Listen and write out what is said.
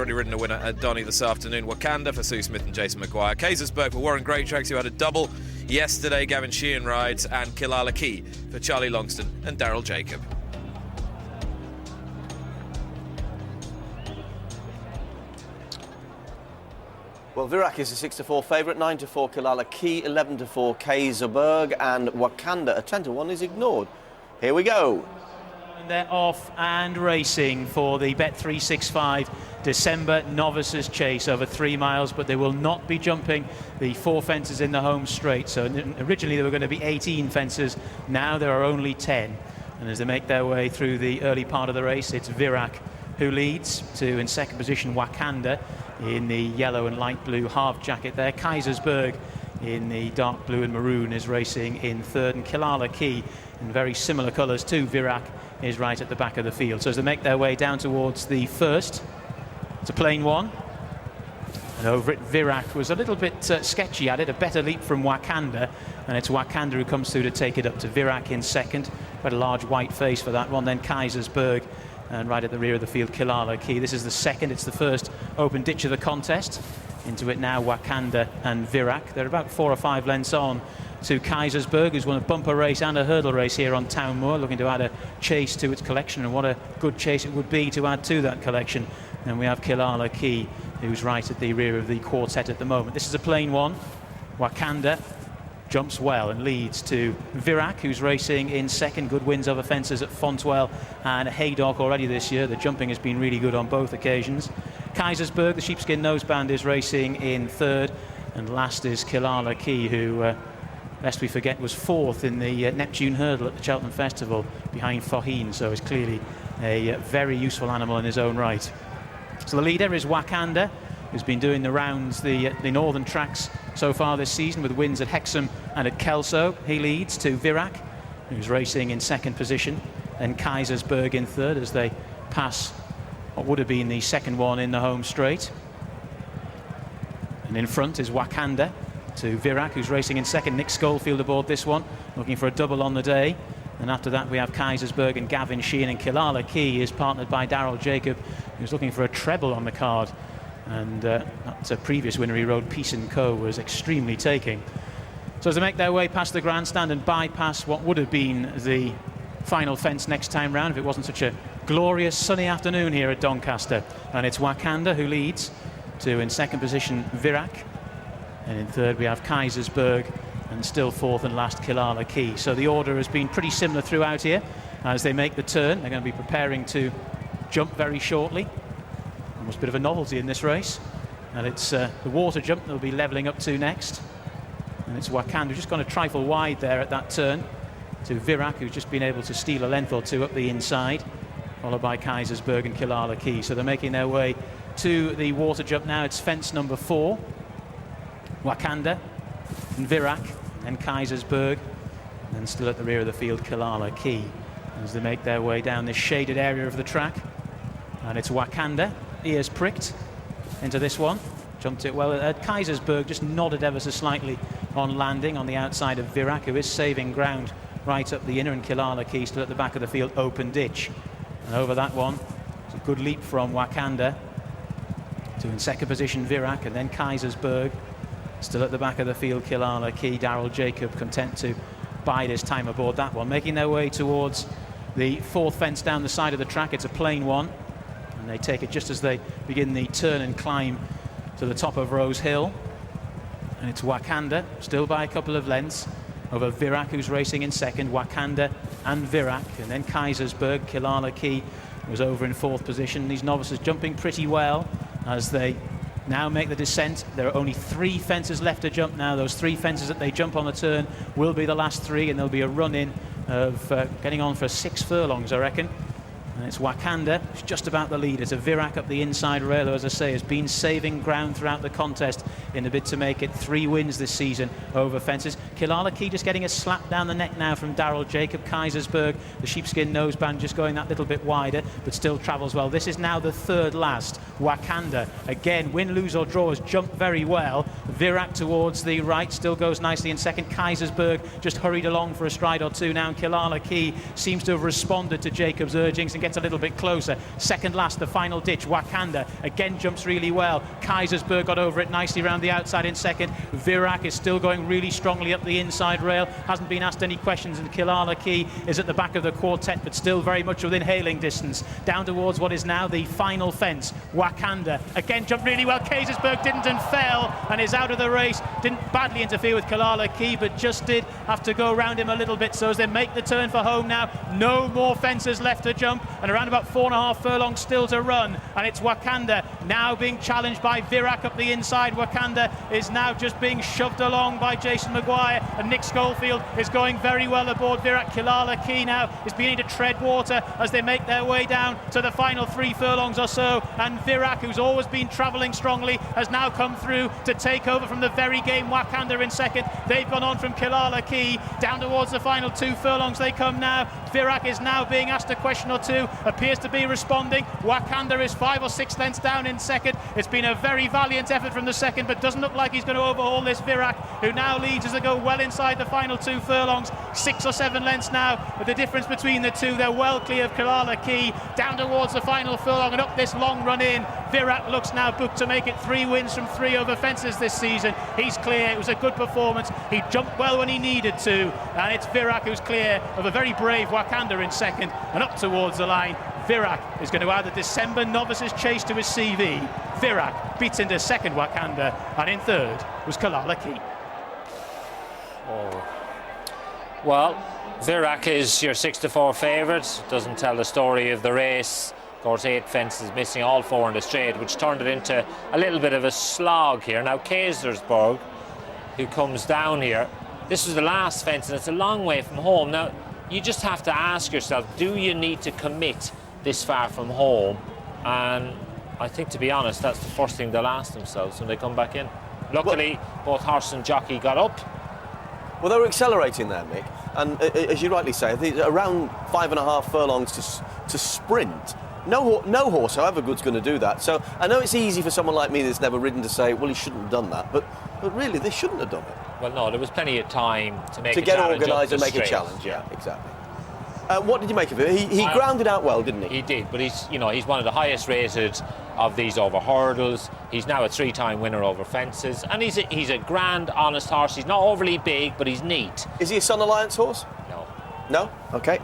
already ridden a winner at Donny this afternoon. Wakanda for Sue Smith and Jason Maguire. Kaisersburg for Warren Greatrex, who had a double yesterday. Gavin Sheehan rides. And Killala Quay for Charlie Longston and Daryl Jacob. Well, Virak is a 6-4 favourite, 9-4 Killala Quay, 11-4 Kaiserburg, and Wakanda, a 10-1 is ignored. Here we go. And they're off and racing for the Bet365 December Novices Chase over 3 miles, but they will not be jumping the 4 fences in the home straight. So originally there were going to be 18 fences, now there are only 10. And as they make their way through the early part of the race, it's Virak who leads, to in second position Wakanda in the yellow and light blue half jacket there. Kaisersburg in the dark blue and maroon is racing in third, and Killala Quay in very similar colours to Virak is right at the back of the field. So as they make their way down towards the first, it's a plain one. And over it, Virak was a little bit sketchy at it, a better leap from Wakanda, and it's Wakanda who comes through to take it up to Virak in second. Quite a large white face for that one. Then Kaisersburg, and right at the rear of the field, Killala Quay. This is the second, it's the first open ditch of the contest. Into it now, Wakanda and Virak. They're about 4 or 5 lengths on to Kaisersburg, who's won a bumper race and a hurdle race here on Town Moor, looking to add a chase to its collection, and what a good chase it would be to add to that collection. And we have Killala Quay, who's right at the rear of the quartet at the moment. This is a plain one. Wakanda jumps well and leads to Virak, who's racing in second. Good wins over fences at Fontwell and Haydock already this year. The jumping has been really good on both occasions. Kaisersburg, the sheepskin noseband, is racing in third, and last is Killala Quay, who, lest we forget, was fourth in the Neptune hurdle at the Cheltenham Festival behind Faugheen, so is clearly a very useful animal in his own right. So the leader is Wakanda, who's been doing the rounds, the northern tracks so far this season, with wins at Hexham and at Kelso. He leads to Virak, who's racing in second position, and Kaisersburg in third as they pass what would have been the second one in the home straight. And in front is Wakanda to Virak, who's racing in second. Nick Schofield aboard this one, looking for a double on the day. And after that we have Kaisersburg and Gavin Sheehan, and Killala Quay is partnered by Daryl Jacob, who's looking for a treble on the card. And that's a previous winner he rode, Peace & Co, was extremely taking. So as they make their way past the grandstand and bypass what would have been the final fence next time round, if it wasn't such a glorious sunny afternoon here at Doncaster. And it's Wakanda who leads, to in second position Virak, and in third we have Kaisersburg, and still fourth and last Killala Quay. So the order has been pretty similar throughout here. As they make the turn, they're going to be preparing to jump very shortly. Almost a bit of a novelty in this race. And it's the water jump they'll be levelling up to next. And it's Wakanda just gone a trifle wide there at that turn to Virak, who's just been able to steal a length or two up the inside, followed by Kaisersburg and Killala Quay. So they're making their way to the water jump now. It's fence number 4. Wakanda and Virak and Kaisersburg, and still at the rear of the field Killala Quay as they make their way down this shaded area of the track. And it's Wakanda, ears pricked into this one, jumped it well. Kaisersburg just nodded ever so slightly on landing on the outside of Virak, who is saving ground right up the inner, and Killala Quay still at the back of the field, open ditch. And over that one, it's a good leap from Wakanda to in second position Virak, and then Kaisersburg still at the back of the field, Killala Quay. Daryl Jacob content to bide his time aboard that one. Making their way towards the fourth fence down the side of the track. It's a plain one, and they take it just as they begin the turn and climb to the top of Rose Hill. And it's Wakanda, still by a couple of lengths, over Virak, who's racing in second. Wakanda and Virak, and then Kaisersburg. Killala Quay was over in fourth position. These novices jumping pretty well as they now make the descent. There are only 3 fences left to jump now. Those 3 fences that they jump on the turn will be the last 3, and there'll be a run-in of getting on for 6 furlongs, I reckon. And it's Wakanda who's just about the lead. It's a Virak up the inside rail, who, as I say, has been saving ground throughout the contest in a bid to make it 3 wins this season over fences. Killala Quay just getting a slap down the neck now from Daryl Jacob. Kaisersburg, the sheepskin noseband, just going that little bit wider, but still travels well. This is now the third last. Wakanda, again, win, lose or draw, has jumped very well. Virak towards the right, still goes nicely in second. Kaisersburg just hurried along for a stride or two now, and Killala Quay seems to have responded to Jacob's urgings and getting gets a little bit closer. Second last, the final ditch, Wakanda again jumps really well. Kaisersberg got over it nicely around the outside in second. Virak is still going really strongly up the inside rail, hasn't been asked any questions, and Killala Quay is at the back of the quartet, but still very much within hailing distance. Down towards what is now the final fence. Wakanda again jumped really well. Kaisersberg didn't and fell and is out of the race. Didn't badly interfere with Killala Quay, but just did have to go around him a little bit. So as they make the turn for home now, no more fences left to jump, and around about 4.5 furlongs still to run. And it's Wakanda now being challenged by Virak up the inside. Wakanda is now just being shoved along by Jason Maguire, and Nick Schofield is going very well aboard Virak. Killala Quay now is beginning to tread water as they make their way down to the final 3 furlongs or so, and Virak, who's always been travelling strongly, has now come through to take over from the very game. Wakanda in second. They've gone on from Killala Quay down towards the final 2 furlongs. They come now. Virak is now being asked a question or two, appears to be responding. Wakanda is 5 or 6 lengths down in second. It's been a very valiant effort from the second, but doesn't look like he's going to overhaul this Virak, who now leads as they go well inside the final 2 furlongs. 6 or 7 lengths now, but the difference between the two, they're well clear of Killala Quay. Down towards the final furlong and up this long run in. Virak looks now booked to make it 3 wins from 3 over fences this season. He's clear. It was a good performance. He jumped well when he needed to, and it's Virak who's clear of a very brave Wakanda in second, and up towards the line. Virak is going to add the December Novices chase to his CV. Virak beats into second Wakanda, and in third was Killala Quay. Oh. Well, Virak is your 6-4 favourite. Doesn't tell the story of the race. Of course, 8 fences missing, all 4 in the straight, which turned it into a little bit of a slog here. Now, Kaisersberg, who comes down here, this is the last fence, and it's a long way from home. Now, you just have to ask yourself, do you need to commit this far from home? And I think, to be honest, that's the first thing they'll ask themselves when they come back in. Luckily, both horse and jockey got up. Well, they were accelerating there, Mick, and as you rightly say, I think around 5.5 furlongs to sprint. No horse, however good's going to do that. So I know it's easy for someone like me that's never ridden to say, well, he shouldn't have done that, but really, they shouldn't have done it. Well, no, there was plenty of time to make to a get challenge organised and make straight. a challenge. Yeah, exactly. What did you make of it? He grounded out well, didn't he? He did, but he's one of the highest rated of these over hurdles. He's now a 3-time winner over fences, and he's a grand, honest horse. He's not overly big, but he's neat. Is he a Sun Alliance horse? No. No? Okay.